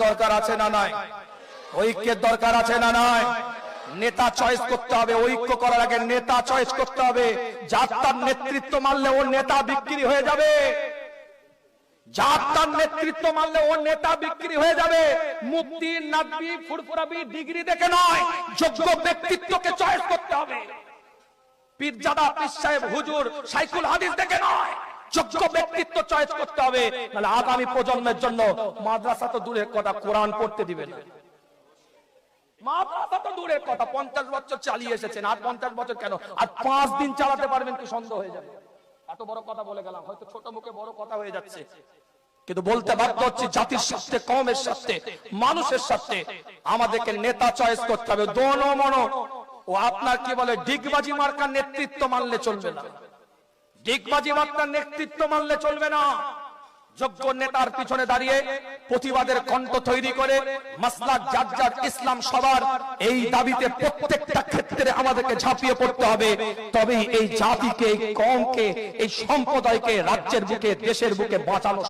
দরকার আছে না নাই? ঐক্যের দরকার আছে না নাই? নেতা চয়েস করতে হবে, ঐক্য করার আগে নেতা চয়েস করতে হবে। যার তার নেতৃত্ব মানলে ও নেতা বিক্রি হয়ে যাবে, যার তার নেতৃত্ব মানলে ও নেতা বিক্রি হয়ে যাবে। মুফতি, নাদবি, ফুরফুরাবি ডিগ্রি দেখে নয়, যোগ্য ব্যক্তিত্বকে চয়েস করতে হবে। পীরজাদা, পীর সাহেব, হুজুর, শাইখুল হাদিস দেখে নয়, যোগ্য ব্যক্তিত্ব চয়েস করতে হবে। নাহলে আগামী প্রজন্মের জন্য মাদ্রাসা তো দূরের কথা, কোরআন পড়তে দিবে না। মাদ্রাসা তো দূরের কথা, 50 বছর চালিয়ে এসেছেন, আর 50 বছর কেন, আর 5 দিন চালাতে পারবেন কি সন্দেহ হয়ে যাবে। এত বড় কথা বলে গেলাম, হয়তো ছোট মুখে বড় কথা হয়ে যাচ্ছে, কিন্তু বলতে বাধ্য হচ্ছে। জাতির স্বার্থে, কওমের স্বার্থে, মানুষের স্বার্থে আমাদেরকে নেতা চয়েস করতে হবে। দোনো মনো ও আপনার কি বলে ডিগবাজি মার্কার নেতৃত্ব মানলে চলবে না, ডিগবাজি মার্কার নেতৃত্ব মানলে চলবে না। যোগ্য নেতার পিছনে দাঁড়িয়ে প্রতিবাদের কণ্ঠ তৈরি করে মাসলাক যার যার, ইসলাম সবার, এই দাবিতে প্রত্যেকটা ক্ষেত্রে আমাদেরকে ঝাঁপিয়ে পড়তে হবে। তবেই এই জাতিকে, এই কওমকে, এই সম্প্রদায়কে রাজ্যের বুকে, দেশের বুকে বাঁচানো